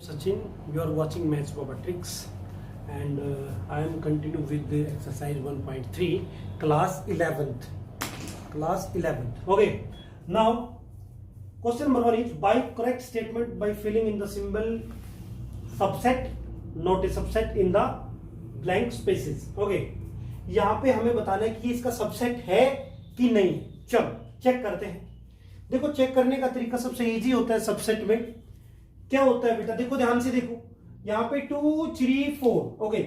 Sachin, you are watching Maths Baba Tricks, and I am continuing with the exercise 1.3, class 11th. Class 11th. Okay. Now, question number 1 is by correct statement by filling in the symbol subset, not a subset in the blank spaces. Okay. यहाँ पे हमें बताना है कि इसका subset है कि नहीं। चलो चेक करते हैं। देखो चेक करने का तरीका सबसे इजी होता है। सबसेट में क्या होता है बेटा, देखो ध्यान से देखो, यहाँ पे 2 3 4, ओके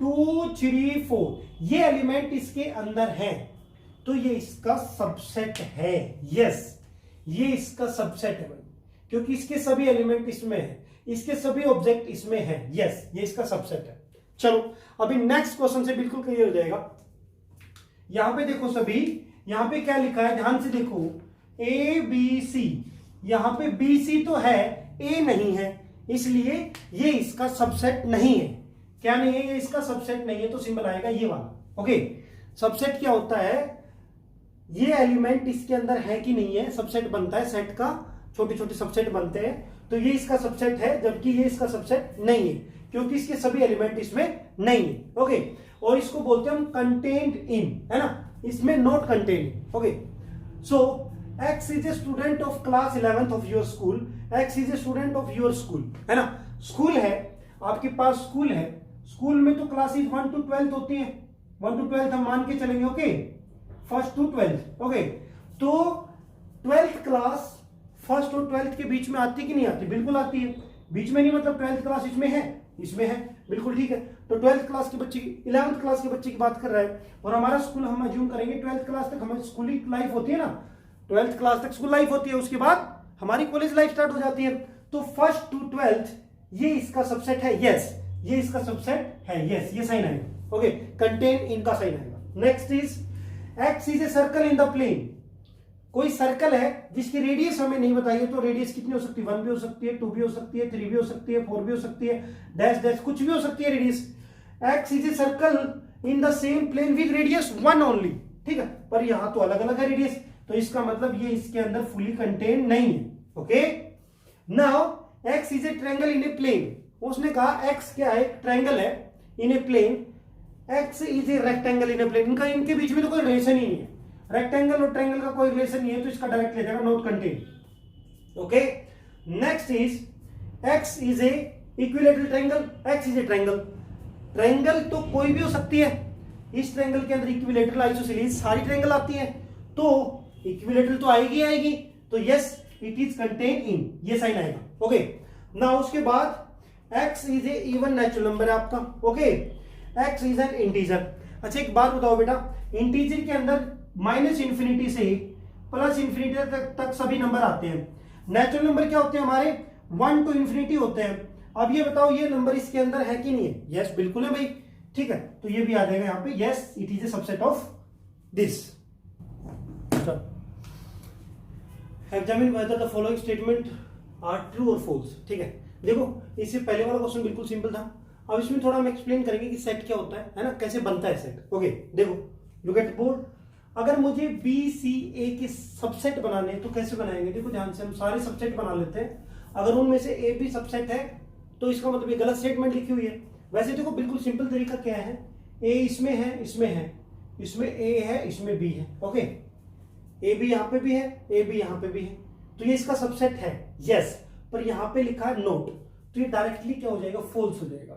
2 3 4 ये एलिमेंट इसके अंदर है, तो ये इसका सबसेट है। यस, ये इसका सबसेट है भाई, क्योंकि इसके सभी एलिमेंट इसमें है, इसके सभी ऑब्जेक्ट इसमें है। यस, ये इसका सबसेट है। चलो अभी नेक्स्ट क्वेश्चन से बिल्कुल क्लियर हो जाएगा। यहां पे देखो सभी, यहां पे क्या लिखा है, ध्यान से देखो, ए बी सी। यहां पे बी सी तो है, ए नहीं है, इसलिए ये इसका सबसेट नहीं है। क्या नहीं है, ये इसका सबसेट नहीं है, तो सिंबल आएगा ये वाला। ओके, सबसेट क्या होता है, ये एलिमेंट इसके अंदर है कि नहीं है, सबसेट बनता है सेट का, छोटे छोटे सबसेट बनते हैं, तो ये इसका सबसेट है, जबकि ये इसका सबसेट नहीं है, क्योंकि इसके सभी एलिमेंट इसमें नहीं है। ओके, और इसको बोलते हैं हम कंटेन्ड इन, है ना, इसमें not contained. Okay, so X is a student of class 11th of your school. X is a student of your school, है ना, स्कूल है, आपके पास स्कूल है, स्कूल में तो क्लासेस 1 to 12 होती है, 1 to 12 हम मान के चलेंगे। Okay, first to 12। ओके, तो 12th क्लास फर्स्ट और 12th के बीच में आती कि नहीं आती? बिल्कुल आती है। बीच में नहीं मतलब 12th क्लास इसमें है, इसमें है, बिल्कुल ठीक है। तो 12th क्लास के बच्चे की, 11th क्लास के बच्चे की बात कर रहा है, और हमारा स्कूल हम अज्यूम करेंगे 12th क्लास तक हमारी स्कूली लाइफ होती है ना, 12th क्लास तक स्कूल लाइफ होती है, उसके बाद हमारी कॉलेज लाइफ स्टार्ट हो जाती है। तो फर्स्ट टू 12th ये इसका सबसेट है। यस, ये इसका सबसेट है। यस, ये साइन आएगा। ओके, कंटेन इनका साइन आएगा। Next is X is a circle in the plane. कोई सर्कल है जिसकी रेडियस हमें नहीं बताइए, तो रेडियस कितनी हो सकती है? 1 भी हो सकती है, 2 भी हो सकती है, 3 भी हो सकती है, 4 भी हो सकती है, डैश डैश कुछ भी हो सकती है radius. X is a circle in the same plane with radius 1 only, ठीक है, पर यहां तो अलग अलग है रेडियस, तो इसका मतलब ये इसके अंदर फुली कंटेन नहीं है। Okay, now x is a triangle in a plane. उसने कहा एक्स क्या है, ट्रायंगल है in a plane, x is a rectangle in a plane. इनके बीच में तो कोई रिलेशन ही नहीं है, रेक्टेंगल और ट्रायंगल का कोई रिलेशन नहीं है, तो इसका डायरेक्ट ले जाएगा not contain. Okay, next is X is A equilateral triangle. X is a triangle, triangle तो कोई भी हो सकती है, इस ट्रायंगल के अंदर इक्विलेटरल आइसोसेलेस सारी ट्रायंगल आती है, तो इक्विलेटरल तो आएगी आएगी, तो yes it is contain in, ये साइन आएगा। ओके, ना उसके बाद x is A even natural number है आपका। Okay, x is an integer. अच्छा एक बात बताओ बेटा, इंटीजर के अंदर -∞ से +∞ तक सभी नंबर आते हैं। नेचुरल नंबर क्या होते हैं हमारे? 1 to ∞ होते हैं। अब ये बताओ ये नंबर इसके अंदर है कि नहीं है? यस बिल्कुल है भाई, ठीक है, तो ये भी आ जाएगा यहाँ पे। Yes, it is a subset of this. Examine whether the following statement are true और फॉल्स। ठीक है, देखो इससे पहले वाला क्वेश्चन बिल्कुल सिंपल था, अब इसमें थोड़ा हम एक्सप्लेन करेंगे कि सेट क्या होता है ना, कैसे बनता है सेट। ओके, देखो लुक एट बोर्ड। अगर मुझे बी सी ए के सबसेट बनाने हैं तो कैसे बनाएंगे? देखो ध्यान से, हम सारे सबसेट बना लेते हैं। अगर उनमें से ए भी सबसेट है तो इसका मतलब ये गलत स्टेटमेंट लिखी हुई है। वैसे देखो बिल्कुल सिंपल तरीका क्या है, ए इसमें है, इसमें है, इसमें ए है, इसमें बी है। ओके, ए भी यहां पे भी है, ए भी यहां पे भी है, तो ये इसका सबसेट है। यस, पर यहां पे लिखा है नोट, तो ये डायरेक्टली क्या हो जाएगा? फॉल्स हो जाएगा।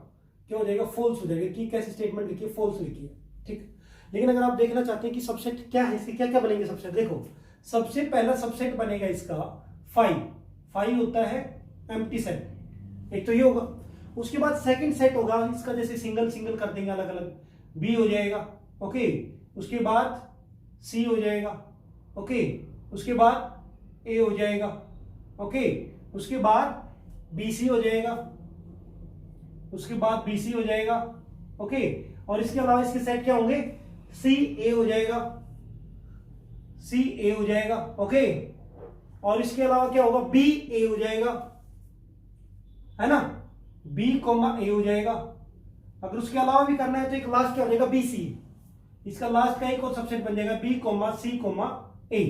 क्या हो जाएगा? फॉल्स हो जाएगा। कि कैसे स्टेटमेंट लिखी है? फॉल्स लिखी है। ठीक, लेकिन अगर आप देखना चाहते हैं कि सबसेट क्या है, इसके क्या क्या बनेंगे सबसेट, देखो सबसे पहला सबसेट बनेगा इसका 5 होता है एम्प्टी सेट, एक तो ये होगा। उसके बाद सेकंड सेट होगा इसका, जैसे सिंगल सिंगल कर देंगे अलग अलग, बी हो जाएगा। ओके, उसके बाद सी हो जाएगा। ओके, उसके बाद ए हो जाएगा। ओके, उसके बाद बीसी हो जाएगा, उसके बाद बीसी हो जाएगा। ओके, और इसके अलावा इसके सेट क्या होंगे? सी ए हो जाएगा, सी ए हो जाएगा। ओके, और इसके अलावा क्या होगा? बी ए हो जाएगा, है ना, बी कॉमा ए हो जाएगा। अगर उसके अलावा भी करना है तो एक लास्ट क्या हो जाएगा? बी सी, इसका लास्ट का एक और सबसेट बन जाएगा बी कॉमा सी कॉमा ए।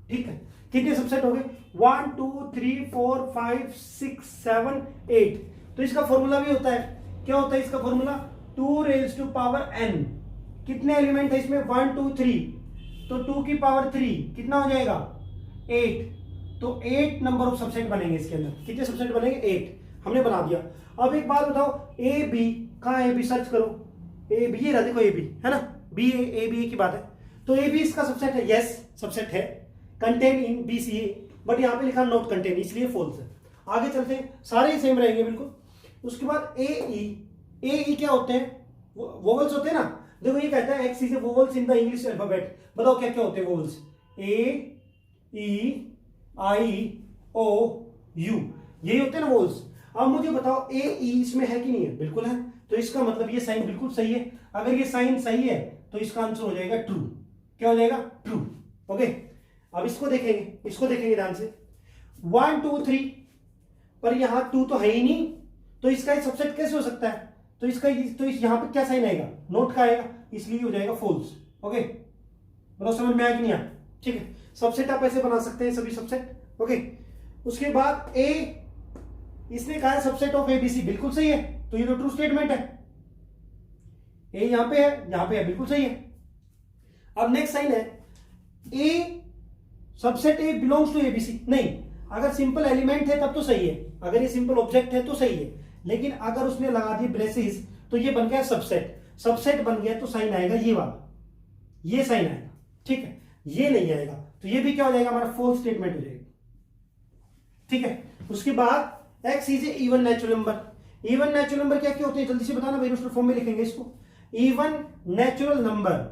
ठीक है, कितने सबसेट हो गए? 1 2 3 4 5 6 7 8। तो इसका फॉर्मूला भी होता है, क्या होता है इसका formula? 2 raise to power n। कितने एलिमेंट है इसमें? 1 2 3, तो 2 की पावर 3 कितना हो जाएगा? 8। तो 8 नंबर ऑफ सबसेट बनेंगे इसके अंदर। कितने सबसेट बनेंगे? 8। हमने बना दिया। अब एक बात बताओ, ए बी कहाँ है? ए बी सर्च करो, ए बी, ये रहा देखो, ए बी है ना, बी ए बी की बात है। तो ए बी इसका सबसेट है, यस सबसेट है, contain in B C A, but यहाँ पे लिखा नॉट कंटेन, इसलिए फॉल्स है। आगे चलते हैं, सारे ही सेम रहेंगे बिल्कुल। उसके बाद ए ई क्या होते हैं? वोवल्स होते हैं ना। देखो ये कहता है x is A vowels in the English alphabet. बताओ क्या क्या होते हैं vowels? A E I O you, यही होते हैं ना वोवल्स। अब मुझे बताओ ए ई इसमें है कि नहीं है? बिल्कुल है। तो इसका मतलब ये साइन बिल्कुल सही है। अगर ये साइन सही है तो इसका आंसर हो जाएगा ट्रू। क्या हो जाएगा? ट्रू। ओके, अब इसको देखेंगे ध्यान से। 1 2 3, पर यहां 2 तो है ही नहीं, तो इसका सबसेट कैसे हो सकता है? तो यहां पे क्या साइन आएगा? नोट का आएगा, इसलिए हो जाएगा फॉल्स। ओके, बताओ समझ में आया कि नहीं आया? ठीक है, सबसेट आप ऐसे बना सकते हैं, सभी सबसेट। ओके, उसके बाद ए, इसने कहा है सबसेट ऑफ एबीसी, बिल्कुल सही है, तो ये तो ट्रू स्टेटमेंट है। ए यहां पे है, बिल्कुल सही है। अब नेक्स्ट साइन है, a subset a belongs to A B C. नहीं, अगर सिंपल एलिमेंट है तब तो सही है, अगर ये सिंपल ऑब्जेक्ट है तो सही है, लेकिन अगर उसने लगा दी ब्रेसेस तो ये बन गया सबसेट बन गया, तो साइन आएगा ये वाला, ये साइन आएगा। ठीक है, ये नहीं आएगा, तो ये भी क्या हो जाएगा? हमारा फॉल्स स्टेटमेंट हो जाएगा। ठीक है, उसके बाद x is A even natural number. Even natural number क्या क्या होते हैं? जल्दी से बताना भाई, रूस्टर फॉर्म में लिखेंगे इसको। Even natural number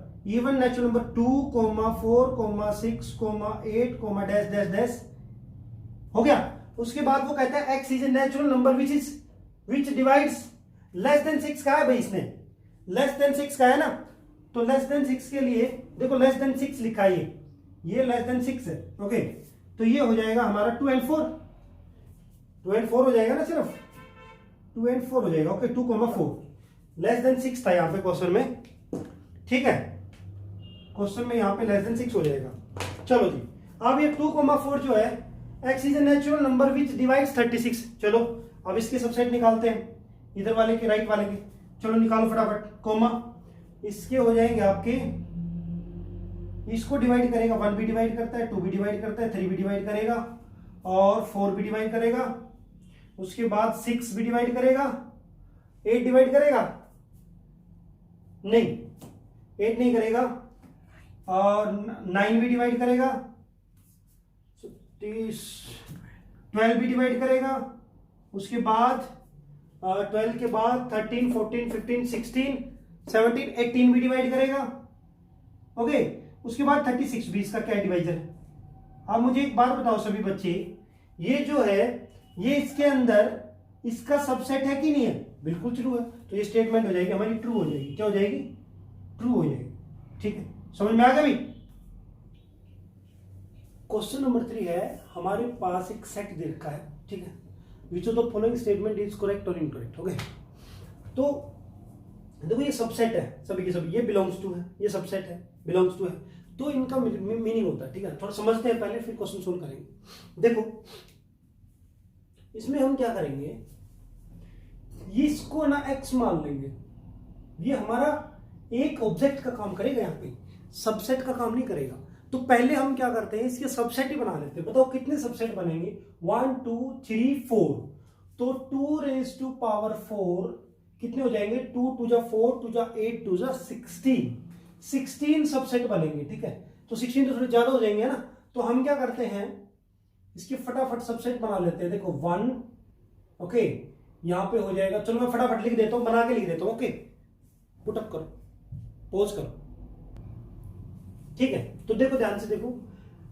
2, 4, 6, 8, dash dash dash, हो गया। उसके बाद वो कहता है x is a natural number which divides less than 6 का है भाई, इसने लेस देन 6 का है ना, तो लेस देन 6 के लिए देखो लेस देन 6 लिखा है, ये लेस देन 6 है। ओके, तो ये हो जाएगा हमारा 2 and 4, 2 and 4 हो जाएगा ना, सिर्फ 2 and 4 हो जाएगा। ओके, 2, 4 लेस देन 6 था यहाँ पे क्वेश्चन में। ठीक है, क्वेश्चन में यहाँ पे लेस देन 6 हो जाएगा। चलो जी, अब ये 2, 4 जो है, x is a natural number which divides 36। चलो अब इसके सबसेट निकालते हैं, इधर वाले के राइट वाले के। चलो निकालो फटाफट, कॉमा इसके हो जाएंगे आपके, इसको डिवाइड करेगा 1 भी डिवाइड करता है, 2 भी डिवाइड करता है, 3 भी डिवाइड करेगा, और 4 भी डिवाइड करेगा। उसके बाद 6 भी डिवाइड करेगा, 8 डिवाइड करेगा नहीं, 8 नहीं करेगा, और 9 भी डिवाइड करेगा, 12 भी डिवाइड करेगा। उसके बाद 12 के बाद 13, 14, 15, 16, 17, 18 भी डिवाइड करेगा। ओके, उसके बाद 36 भी इसका क्या डिवाइजर है? अब मुझे एक बात बताओ सभी बच्चे, ये जो है ये इसके अंदर इसका सबसेट है कि नहीं है? बिल्कुल ट्रू है, तो ये स्टेटमेंट हो जाएगी हमारी ट्रू हो जाएगी। क्या हो जाएगी? ट्रू हो जाएगी। ठीक है, समझ में आ गया भाई? क्वेश्चन नंबर 3 है, हमारे पास एक सेट दे रखा है। ठीक है, which of the following statement is correct और इनकरेक्ट। ओके, तो देखो ये सबसेट है, सभी के सभी, ये बिलोंग्स टू है, ये सबसेट है, बिलोंग्स टू है, तो इनका मीनिंग होता है। ठीक है, थोड़ा समझते हैं पहले, फिर क्वेश्चन सोल्व करेंगे। देखो इसमें हम क्या करेंगे, इसको ना एक्स मान लेंगे, ये हमारा एक ऑब्जेक्ट का काम करेगा, यहाँ पे सबसेट का काम नहीं करेगा। तो पहले हम क्या करते हैं, इसके सबसेट ही बना लेते हैं। बताओ कितने सबसेट बनेंगे? 1 2 3 4, तो 2 रेज टू पावर 4 कितने हो जाएंगे? 2 2 जा 4, 2 जा 8, 2 जा 16 सबसेट बनेंगे। ठीक है, तो 16 तो थोड़े ज्यादा हो जाएंगे ना, तो हम क्या करते हैं, इसके फटाफट सबसेट बना लेते हैं। देखो 1, ओके, यहां पे हो जाएगा। चलो मैं फटाफट लिख देता हूं, बना के लिख देता हूं। ओके, पुटअप करो, पॉज करो। ठीक है, तो देखो ध्यान से देखो,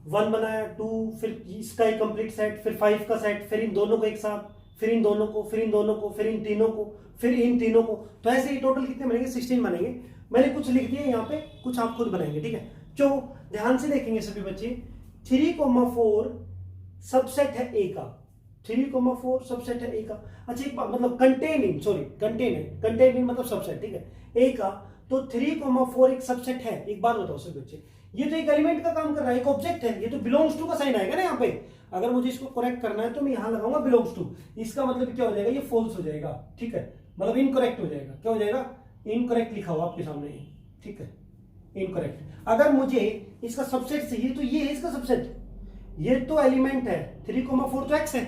1 बनाया, 2, फिर इसका एक कंप्लीट सेट, फिर 5 का सेट, फिर इन दोनों को एक साथ, फिर इन दोनों को, फिर इन दोनों को, फिर इन तीनों को, फिर इन तीनों को। तो ऐसे ही टोटल कितने बनेंगे? 16 बनेंगे। मैंने कुछ लिख दिए यहाँ पे, कुछ आप खुद बनाएंगे। ठीक है, जो ध्यान से देखेंगे सभी बच्चे, 3,4 सबसेट है ए का, 3,4 सबसेट है ए का। अच्छा एक बात, मतलब कंटेन इन मतलब सबसेट। ठीक है, ए का, तो 3,4 एक सबसेट है। एक बात बताओ सभी बच्चे, ये तो एक एलिमेंट का काम कर रहा है, एक ऑब्जेक्ट है, ये तो बिलोंग्स टू का साइन आएगा ना यहाँ पे। अगर मुझे इसको करेक्ट करना है तो मैं यहाँ लगाऊंगा बिलोंग्स टू, इसका मतलब क्या हो जाएगा, ये फॉल्स हो जाएगा, ठीक है, मतलब इनकरेक्ट हो जाएगा। क्या हो जाएगा, इनकरेक्ट लिखा हुआ आपके सामने, ठीक है, इनकरेक्ट। अगर मुझे इसका सबसेट चाहिए तो ये है इसका सबसेट, ये तो एलिमेंट है 3,4 तो एक्स है,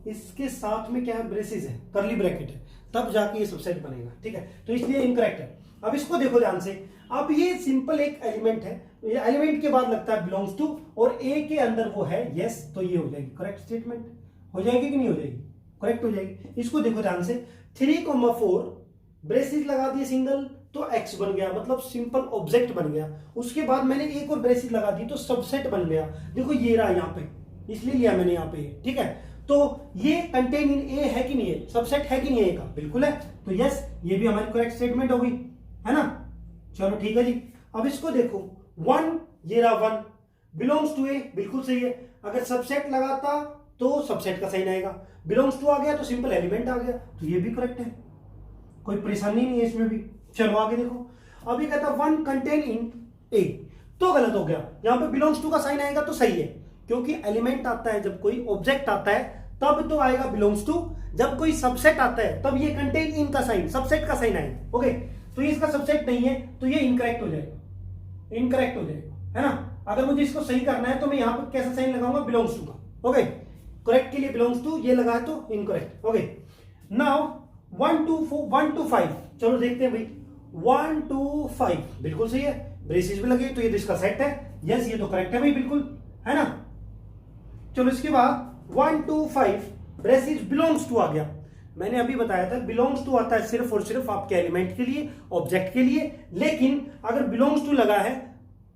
इसके साथ में क्या है, ब्रेसेस है, करली ब्रैकेट है, तब जाके ये सबसेट बनेगा, ठीक है, तो इसलिए इनकरेक्ट है। अब इसको देखो ध्यान से, अब ये सिंपल एक एलिमेंट है, ये एलिमेंट के बाद लगता है बिलोंग्स टू और ए के अंदर वो है यस, तो ये हो जाएगी करेक्ट स्टेटमेंट, हो जाएगी कि नहीं हो जाएगी, करेक्ट हो जाएगी। इसको देखो ध्यान से, 3,4 ब्रेसेस लगा दिए सिंगल तो एक्स बन गया, मतलब सिंपल ऑब्जेक्ट बन गया। उसके बाद मैंने एक और ब्रेसेस लगा दी तो सबसेट बन गया, देखो ये रहा यहाँ पे, इसलिए लिया मैंने यहाँ पे, ठीक है। तो ये कंटेन इन ए है कि नहीं है, सबसेट है कि नहीं है ए का, बिल्कुल है, तो यस ये भी हमारी करेक्ट स्टेटमेंट हो गई, है ना। चलो ठीक है जी। अब इसको देखो 1, ये रहा 1 बिलोंग्स टू ए, बिल्कुल सही है। अगर सबसेट लगाता तो सबसेट का साइन आएगा, बिलोंग्स टू आ गया तो सिंपल एलिमेंट आ गया, तो ये भी करेक्ट है, कोई परेशानी नहीं है इसमें भी। चलो आगे देखो, अभी कहता 1 कंटेन इन ए, तो गलत हो गया, यहां पे बिलोंग्स टू का साइन आएगा तो सही है, क्योंकि एलिमेंट आता है जब कोई ऑब्जेक्ट आता है तब तो आएगा बिलोंग्स टू, जब कोई सबसेट आता है तब ये कंटेन इन का साइन, सबसेट का साइन आएगा, ओके। तो ये इसका सबसेट नहीं है तो ये इनकरेक्ट हो जाएगा, इनकरेक्ट हो जाएगा, है ना। अगर मुझे इसको सही करना है तो मैं यहां पर कैसा साइन लगाऊंगा, बिलोंग्स टू का, ओके। करेक्ट के लिए बिलोंग्स टू ये लगा तो इनकरेक्ट, ओके। नाउ 1 to 5, चलो देखते हैं भाई, 1 to 5 बिल्कुल सही है, ब्रेसेस भी लगे तो ये तो इसका सेट है, यस ये तो करेक्ट है भाई, बिल्कुल, है ना। चलो इसके बाद 1 to 5 ब्रेसेस बिलोंग्स टू आ गया, मैंने अभी बताया था बिलोंग्स टू आता है सिर्फ और सिर्फ आपके एलिमेंट के लिए, ऑब्जेक्ट के लिए, लेकिन अगर बिलोंग्स टू लगा है,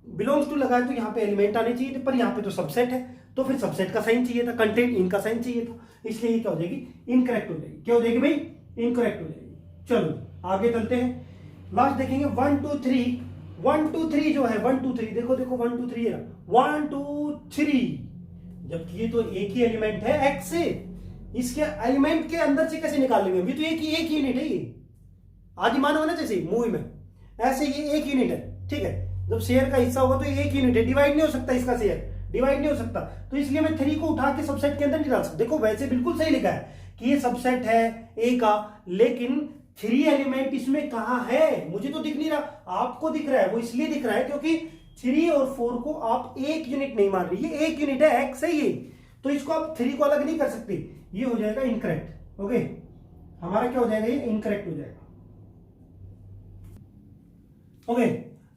बिलोंग्स टू लगा है तो यहाँ पे एलिमेंट आने चाहिए थे, पर यहाँ पे तो सबसेट है, तो फिर सबसेट का साइन चाहिए था, कंटेंट इनका साइन चाहिए था, इसलिए ये क्या हो जाएगी, इनकरेक्ट हो जाएगी। क्या हो जाएगी भाई, इनकरेक्ट हो जाएगी। चलो आगे चलते हैं, लास्ट देखेंगे 1 to 3, 1 to 3 जो है 1 to 3, देखो देखो 1 to 3 है, 1 to 3, जबकि ये तो एक ही एलिमेंट है एक्स से, इसके एलिमेंट के अंदर से कैसे निकाल लेंगे, अभी तो एक ही यूनिट है ये, आदि मानव ना जैसे मूवी में, ऐसे ये एक यूनिट है, ठीक है। जब शेयर का हिस्सा होगा तो ये एक यूनिट है, डिवाइड नहीं हो सकता, इसका शेयर डिवाइड नहीं हो सकता, तो इसलिए मैं 3 को उठा के सबसेट के अंदर नहीं डाल सकता। देखो वैसे बिल्कुल सही लिखा है कि ये सबसेट है ए का, लेकिन 3 एलिमेंट इसमें कहां है, मुझे तो दिख नहीं रहा, आपको दिख रहा है, वो इसलिए दिख रहा है क्योंकि 3 और 4 को आप एक यूनिट नहीं मान रही, ये एक यूनिट है, एक्स है ये, तो इसको आप 3 को अलग नहीं कर सकते, ये हो जाएगा इनकरेक्ट, ओके। हमारा क्या हो जाएगा, ये इनकरेक्ट हो जाएगा, ओके।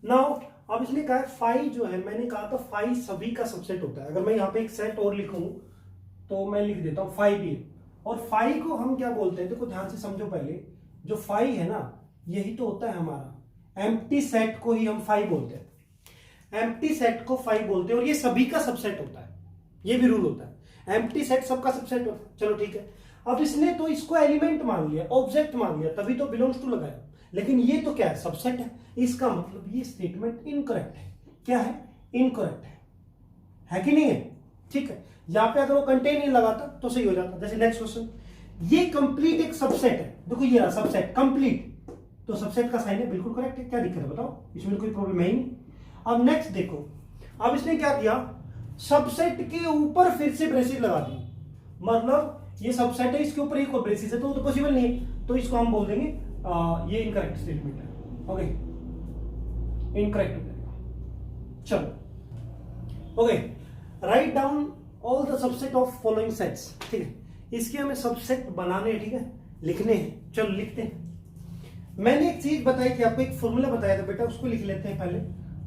नाउ अब इसने कहा फाइव जो है, मैंने कहा था फाइव सभी का सबसेट होता है। अगर मैं यहाँ पे एक सेट और लिखूं तो मैं लिख देता हूं 5 और 5 को हम क्या बोलते हैं, देखो ध्यान से समझो, पहले जो 5 है ना, यही तो होता है हमारा एम्प्टी सेट को ही हम 5 बोलते हैं, एम्प्टी सेट को 5 बोलते हैं, और ये सभी का सबसेट होता है, ये भी रूल होता है, एम्प्टी सेट सबका सबसेट होता है। चलो ठीक है, अब इसने तो इसको एलिमेंट मान लिया, ऑब्जेक्ट मान लिया, तभी तो बिलोंग्स टू लगाया, लेकिन ये तो क्या है, सबसेट है, इसका मतलब ये स्टेटमेंट इनकरेक्ट है। क्या है, इनकरेक्ट है कि नहीं है, ठीक है। यहां पे अगर वो कंटेन नहीं लगाता तो सही हो जाता। जैसे नेक्स्ट क्वेश्चन, ये कंप्लीट एक सबसेट है, देखो ये रहा सबसेट कंप्लीट, तो सबसेट का साइन है, बिल्कुल करेक्ट है, क्या दिक्कत है बताओ, इसमें कोई प्रॉब्लम है ही नहीं। अब नेक्स्ट देखो, अब इसने क्या किया, सबसेट के ऊपर फिर से ब्रेसेस लगा दी, मतलब ये सबसेट है, इसके ऊपर एक और ब्रेसेस है, तो वो तो पॉसिबल नहीं है, तो इसको हम बोल देंगे ये इनकरेक्ट स्टेटमेंट है, ओके, इनकरेक्ट हो जाएगा। चलो okay, write down all the subset of following sets, ठीक है, इसके हमें सबसेट बनाने हैं, ठीक है, लिखने हैं, चलो लिखते हैं। मैंने एक चीज बताई थी आपको, एक फॉर्मूला बताया था बेटा, उसको लिख लेते हैं पहले,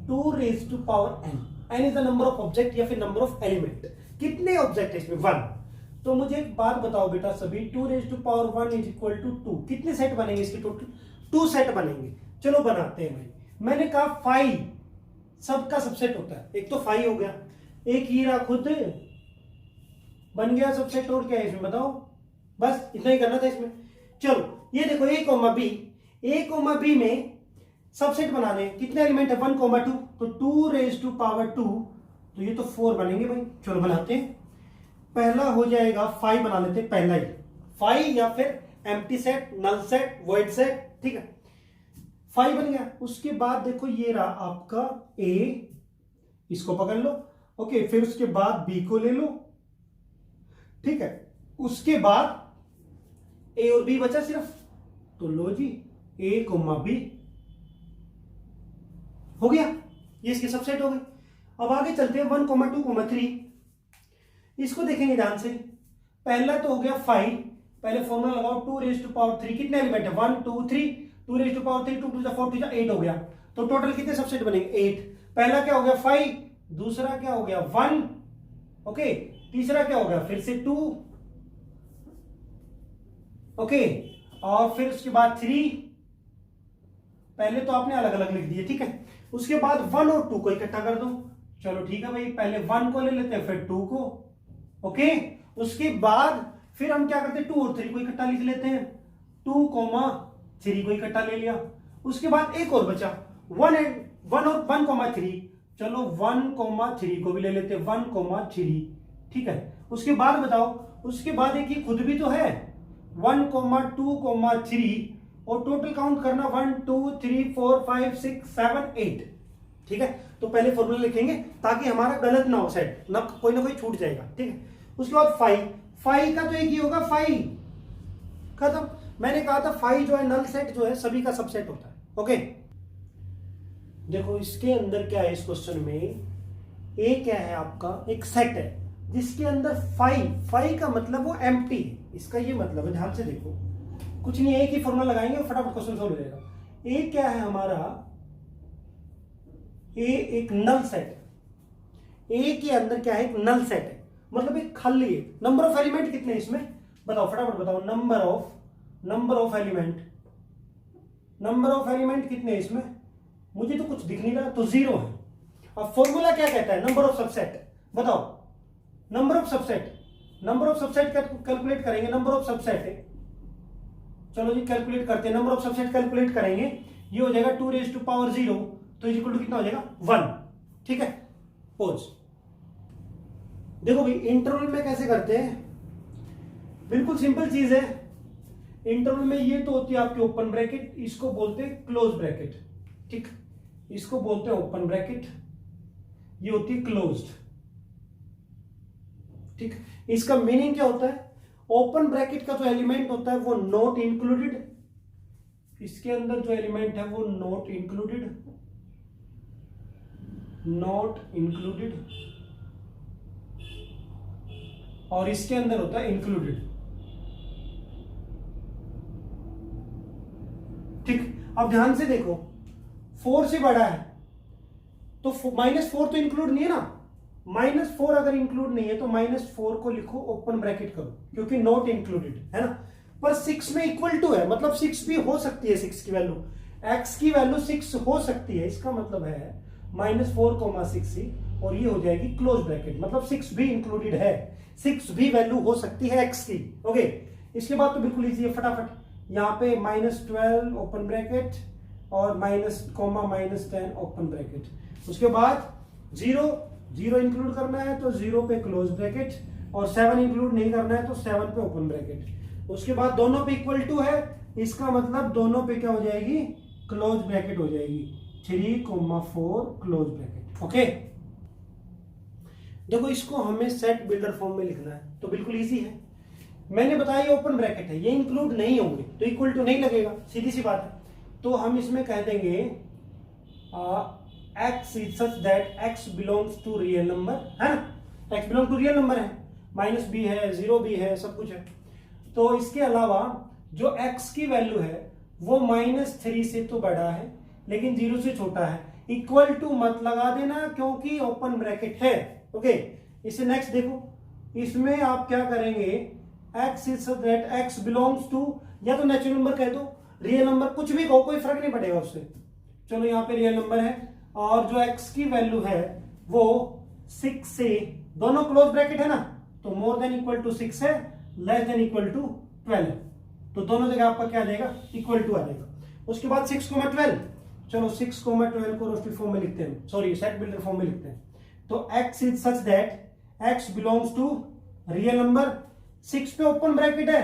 2 raised to power n, n is the number of object या फिर नंबर ऑफ एलिमेंट, कितने ऑब्जेक्ट है इसमें, 1। तो मुझे एक बात बताओ बेटा सभी, 2 raised to power 1 is equal to 2, कितने सेट बनेंगे इसके टोटल, 2 सेट बनेंगे। चलो बनाते हैं भाई, मैंने कहा 5 सबका सबसेट होता है, एक तो 5 हो गया, एक ही रहा खुद बन गया सबसेट, और क्या है इसमें बताओ, बस इतना ही करना था इसमें। चलो ये देखो ए कोमा बी में सबसेट बनाने, कितने एलिमेंट है, 1, 2, तो 2 raised to power 2, तो ये तो 4 बनेंगे भाई। चलो बनाते हैं, पहला हो जाएगा 5 बना लेते हैं, पहला ही 5 या फिर empty set, null set, void set, ठीक है, 5 बन गया। उसके बाद देखो ये रहा आपका ए, इसको पकड़ लो। ओके, फिर उसके बाद बी को ले लो, ठीक है। उसके बाद ए और बी बचा सिर्फ, तो लो जी ए कोमा बी, हो गया, ये इसके सबसेट हो गए। अब आगे चलते हैं 1 कोमा 2 कोमा 3, इसको देखेंगे ध्यान से। पहला तो हो गया 5, पहले फॉर्मूला लगाओ 2 रेज़ टू पावर 3, कितने एलिमेंट है 1 2 3, 2 raise to power 3, 2 to the 4 2 8 हो गया, तो टोटल कितने सबसेट बनेंगे 8। पहला क्या हो गया 5, दूसरा क्या हो गया 1, ओके, तीसरा क्या हो गया फिर से 2, ओके, और फिर उसके बाद 3, पहले तो आपने अलग अलग लिख दिए, ठीक है। उसके बाद 1 और 2 को इकट्ठा कर दो, चलो ठीक है भाई, पहले 1 को ले लेते हैं फिर 2 को, ओके। उसके बाद फिर हम क्या करते हैं 2 और 3 को इकट्ठा लिख लेते हैं, 2 कोमा 3 को इकट्ठा ले लिया। उसके बाद एक और बचा 1 और 1 कोमा 3, चलो 1 कोमा 3 को भी ले लेते हैं, 1 कोमा 3, ठीक है। उसके बाद बताओ, उसके बाद एक ये खुद भी तो है 1 कोमा 2 कोमा 3, और टोटल काउंट करना 1 2 3 4 5 6 7 8, ठीक है। तो पहले फॉर्मूला लिखेंगे ताकि हमारा गलत ना हो सेट, ना कोई छूट जाएगा, ठीक है। उसके बाद 5 का तो एक ही होगा 5, खत्म। मैंने कहा था 5 जो है नल सेट जो है सभी का सबसेट होता है, ओके। देखो इसके अंदर क्या है, इस क्वेश्चन में ए क्या है आपका, एक सेट है जिसके अंदर 5 का मतलब वो एम्प्टी है, इसका ये मतलब है, ध्यान से देखो, कुछ नहीं, एक ही फॉर्मूला लगाएंगे और फटाफट क्वेश्चन सोल्व हो जाएगा। ए क्या है हमारा, ए एक नल सेट है, ए के अंदर क्या है एक नल सेट है, मतलब एक खाली है। नंबर ऑफ एलिमेंट कितने हैं इसमें बताओ, फटाफट बताओ, नंबर ऑफ एलिमेंट कितने हैं इसमें, मुझे तो कुछ दिख नहीं रहा, तो 0 है। अब फॉर्मूला क्या कहता है, नंबर ऑफ सबसेट, बताओ नंबर ऑफ सबसेट कैलकुलेट करेंगे, नंबर ऑफ सबसेट है, चलो जी कैलकुलेट करते हैं, नंबर ऑफ सबसेट कैलकुलेट करेंगे, ये हो जाएगा 2 रेज़ टू पावर 0, तो इक्वल टू कितना हो जाएगा 1, ठीक है। पोज देखो भाई, इंटरवल में कैसे करते हैं, बिल्कुल सिंपल चीज है। इंटरवल में ये तो होती है आपकी ओपन ब्रैकेट, इसको बोलते हैं क्लोज ब्रैकेट, ठीक, इसको बोलते हैं ओपन ब्रैकेट, ये होती है क्लोज्ड, ठीक। इसका मीनिंग क्या होता है, ओपन ब्रैकेट का जो एलिमेंट होता है वो नॉट इंक्लूडेड, इसके अंदर जो एलिमेंट है वो नॉट इंक्लूडेड, और इसके अंदर होता है इंक्लूडेड, ठीक। अब ध्यान से देखो 4 से बड़ा है तो -4 तो इंक्लूड नहीं है ना, -4 अगर इंक्लूड नहीं है तो -4 को लिखो ओपन ब्रैकेट करो, क्योंकि नॉट इंक्लूडेड है ना। पर 6 में इक्वल टू है, मतलब 6 भी हो सकती है, 6 की वैल्यू, x की वैल्यू 6 हो सकती है, इसका मतलब है -4,6 और ये हो जाएगी क्लोज ब्रैकेट, मतलब 6 भी इंक्लूडेड है, 6 भी वैल्यू हो सकती है x की, ओके। इसके बाद तो बिल्कुल इजी है, फटाफट यहाँ पे -12 ओपन ब्रैकेट और -10 ओपन ब्रैकेट, उसके बाद 0 इंक्लूड करना है तो 0 पे क्लोज ब्रैकेट, और 7 इंक्लूड नहीं करना है तो 7 पे ओपन ब्रैकेट। उसके बाद दोनों पे इक्वल टू है, इसका मतलब दोनों पे क्या हो जाएगी, क्लोज ब्रैकेट हो जाएगी, 3,4 क्लोज ब्रैकेट, ओके। देखो इसको हमें सेट बिल्डर फॉर्म में लिखना है, तो बिल्कुल इजी है, मैंने बताया ये ओपन ब्रैकेट है, ये इंक्लूड नहीं होंगे तो इक्वल टू नहीं लगेगा, सीधी सी बात है। तो हम इसमें कह देंगे x is such that x belongs to real number, है ना, x belongs to real number है, माइनस भी है, 0 भी है, सब कुछ है। तो इसके अलावा जो x की वैल्यू है वो -3 से तो बड़ा है लेकिन 0 से छोटा है, इक्वल टू मत लगा देना क्योंकि ओपन ब्रैकेट है, ओके। इसे नेक्स्ट देखो, इसमें आप क्या करेंगे, x is such that x belongs to, या तो नेचुरल नंबर कह दो, रियल नंबर, कुछ भी कहो, कोई फर्क नहीं पड़ेगा उससे। चलो यहाँ पे रियल नंबर है और जो x की वैल्यू है वो 6 से, दोनों क्लोज ब्रैकेट है ना, तो मोर देन इक्वल टू 6 है, लेस देन इक्वल टू 12, तो दोनों जगह आपका क्या आ जाएगा, इक्वल टू आ जाएगा। उसके बाद 6,12, चलो 6,12 को रोस्टेड फॉर्म में लिखते हैं, सॉरी सेट बिल्डर फॉर्म में लिखते हैं। तो x is such that x belongs to real number, 6 पे ओपन ब्रैकेट है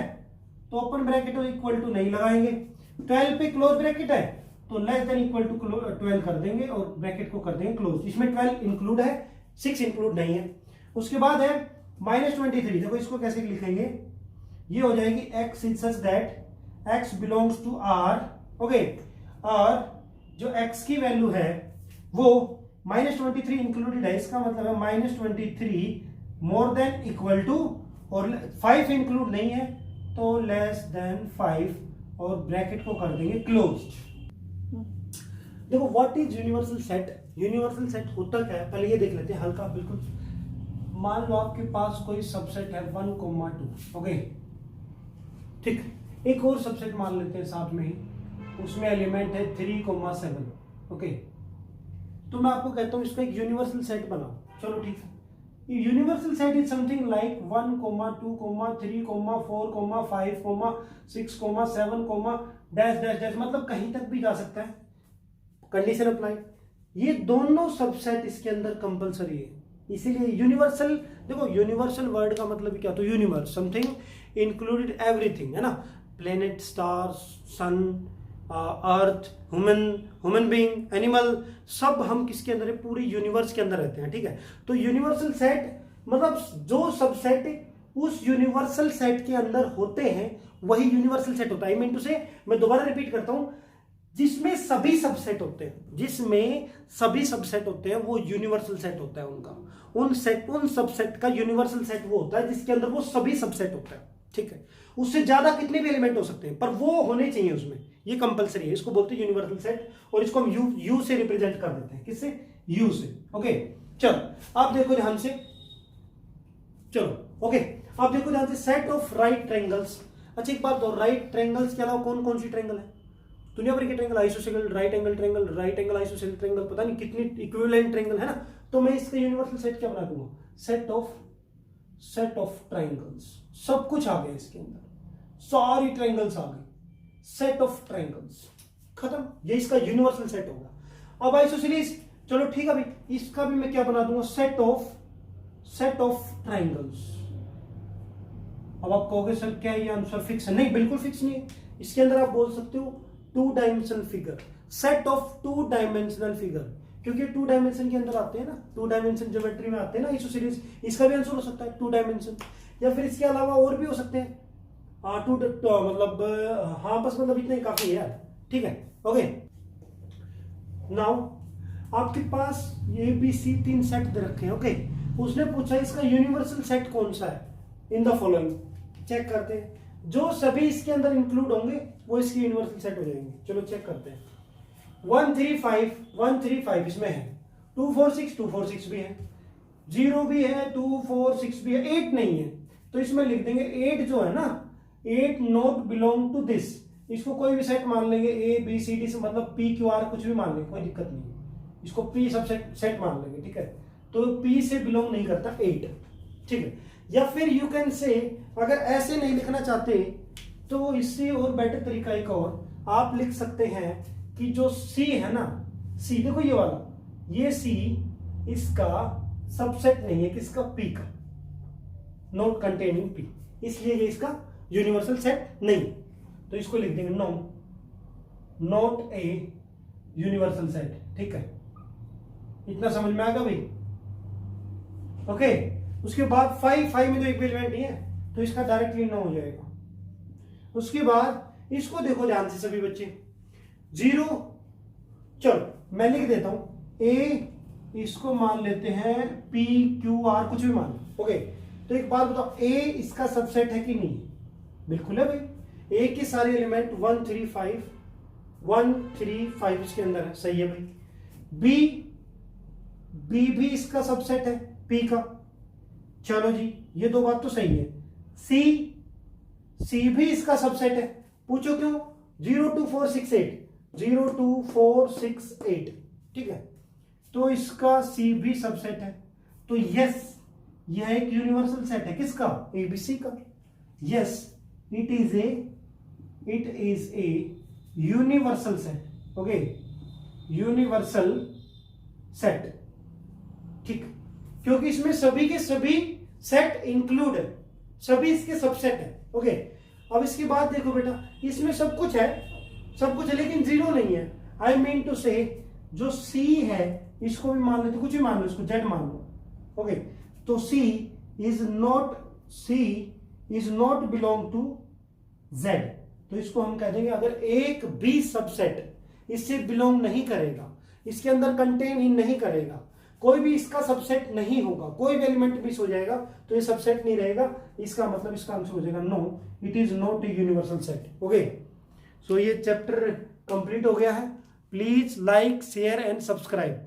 तो ओपन ब्रैकेट और इक्वल टू नहीं लगाएंगे, 12 पे क्लोज ब्रैकेट है तो लेस देन इक्वल टू 12 कर देंगे और ब्रैकेट को कर देंगे क्लोज। इसमें 12 इंक्लूड है, 6 इंक्लूड नहीं है। उसके बाद है -23। देखो इसको कैसे लिखेंगे, ये हो जाएगी x is such that x belongs to r। Okay, और जो x की वैल्यू है वो -23 इंक्लूडेड है, इसका मतलब है -23 मोर देन इक्वल टू, और 5 इंक्लूड नहीं है तो लेस देन 5 और ब्रैकेट को कर देंगे क्लोज्ड। देखो what is universal set. Universal set होता क्या है पहले ये देख लेते हैं हल्का बिल्कुल। मान लो आपके पास कोई सबसेट है 1,2। ओके ठीक, एक और सबसेट मान लेते हैं साथ में ही, उसमें एलिमेंट है 3,7। ओके, तो मैं आपको कहता हूं इसका एक यूनिवर्सल सेट बनाओ। चलो ठीक है, universal set is something like 1, 2, 3, 4, 5, 6, 7 dash dash dash, मतलब कहीं तक भी जा सकता है। कंडीशन अप्लाई, ये दोनों सबसेट इसके अंदर कंपलसरी है, इसीलिए यूनिवर्सल। देखो यूनिवर्सल वर्ड का मतलब क्या, तो यूनिवर्स समथिंग इंक्लूडेड एवरीथिंग, है ना। प्लेनेट, स्टार्स, सन, अर्थ, ह्यूमन बीइंग, एनिमल, सब हम किसके अंदर है, पूरी यूनिवर्स के अंदर रहते हैं। ठीक है, तो यूनिवर्सल सेट मतलब जो सबसेट उस यूनिवर्सल सेट के अंदर होते हैं वही यूनिवर्सल सेट होता है। आई मीन टू से, मैं दोबारा रिपीट करता हूं, जिसमें सभी सबसेट होते हैं, जिसमें सभी सबसेट होते हैं वो यूनिवर्सल सेट होता है उनका। उन सबसेट का यूनिवर्सल सेट वो होता है जिसके अंदर वो सभी सबसेट होता है। ठीक है, उससे ज्यादा कितने भी एलिमेंट हो सकते हैं पर वो होने चाहिए उसमें, ये कंपलसरी है। इसको बोलते हैं यूनिवर्सल सेट, और इसको हम यू से रिप्रेजेंट कर देते हैं। किससे? यू से। ओके, चलो आप देखो ध्यान से, चलो ओके आप देखो ध्यान से, सेट ऑफ राइट ट्रायंगल्स। अच्छा एक बात दो, राइट ट्रायंगल्स के अलावा कौन कौन सी ट्रायंगल है दुनिया भर के? Triangle, isosceles right angle triangle, right angle isosceles triangle, पता नहीं कितनी इक्विवेलेंट ट्रायंगल है ना। तो मैं इसका यूनिवर्सल सेट क्या बना दूंगा, सेट ऑफ ट्रायंगल्स। सब कुछ आ गया इसके अंदर, सारी ट्रायंगल्स आ गई, सेट ऑफ ट्रायंगल्स खत्म, ये इसका यूनिवर्सल सेट होगा। अब आइसोसेलेस, चलो ठीक है भाई, इसका भी मैं क्या बना दूंगा, सेट ऑफ ट्रायंगल्स। अब आप कहोगे सर क्या ये आंसर फिक्स है? नहीं, बिल्कुल फिक्स नहीं है। इसके अंदर आप बोल सकते हो 2 dimensional figure, set of 2 dimensional figure, क्योंकि 2 डायमेंशन के अंदर आते हैं ना, 2 डायमेंशन ज्योमेट्री में आते हैं ना आइसोसेलेस। इसका भी आंसर हो सकता है 2 डायमेंशन, या फिर इसके अलावा और भी हो सकते हैं। मतलब हाँ बस मतलब इतना ही काफी है यार। ठीक है, ओके। नाउ आपके पास ABC 3 सेट दे रखे हैं। ओके, उसने पूछा इसका यूनिवर्सल सेट कौन सा है इन द फॉलोइंग। चेक करते हैं, जो सभी इसके अंदर इंक्लूड होंगे वो इसके यूनिवर्सल सेट हो जाएंगे। चलो चेक करते हैं। 135 इसमें है, 246 भी है, 0 भी है, 246 भी है, 8 नहीं है। तो इसमें लिख देंगे 8 जो है ना, 8 नॉट बिलोंग टू दिस। इसको कोई भी सेट मान लेंगे, ABCD से मतलब PQR कुछ भी मान लेंगे, कोई दिक्कत नहीं है। इसको P सब सेट मान लेंगे। ठीक है, तो P से बिलोंग नहीं करता 8। ठीक है, या फिर यू कैन से, अगर ऐसे नहीं लिखना चाहते तो इससे और बेटर तरीका एक और आप लिख सकते हैं कि जो C है ना, C देखो ये वाला, ये C इसका सबसेट नहीं है, किसका? P का, नॉट कंटेनिंग P, इसलिए ये इसका यूनिवर्सल सेट नहीं। तो इसको लिख देंगे नॉट ए यूनिवर्सल सेट। ठीक है, इतना समझ में आएगा भाई? ओके, उसके बाद 5 में तो एक भी एलिमेंट नहीं है, तो इसका डायरेक्टली 9 हो जाएगा। उसके बाद इसको देखो ध्यान से सभी बच्चे, 0, चलो मैं लिख देता हूं A, इसको मान लेते हैं PQR, कुछ भी मान लो। ओके, तो एक बात बताओ, A इसका सबसेट है कि नहीं? बिल्कुल है भाई, A के सारे एलिमेंट 135 इसके अंदर है, सही है भाई। B भी इसका सबसेट है P का, चलो जी ये 2 बात तो सही है। C भी इसका सबसेट है, पूछो क्यों? 02468। ठीक है, तो इसका C भी सबसेट है। तो यस, यह एक यूनिवर्सल सेट है, किसका? ABC का। Yes, it is A universal set. Okay, universal set, ठीक, क्योंकि इसमें सभी के सभी सेट इंक्लूड है, सभी इसके सबसेट है। ओके, अब इसके बाद देखो बेटा, इसमें सब कुछ है लेकिन 0 नहीं है। आई मीन टू से जो सी है इसको भी मान लेते, कुछ भी मान लो, इसको जेड मान लो। ओके, तो C is not belong to Z, तो इसको हम कह देंगे अगर एक भी सबसेट इससे बिलोंग नहीं करेगा, इसके अंदर कंटेन ही नहीं करेगा, कोई भी इसका सबसेट नहीं होगा, कोई भी एलिमेंट मिस हो जाएगा तो ये सबसेट नहीं रहेगा, इसका मतलब इसका आंसर हो जाएगा no, it is not a universal set. Okay, so ये चैप्टर कंप्लीट हो गया है। Please like, share and subscribe.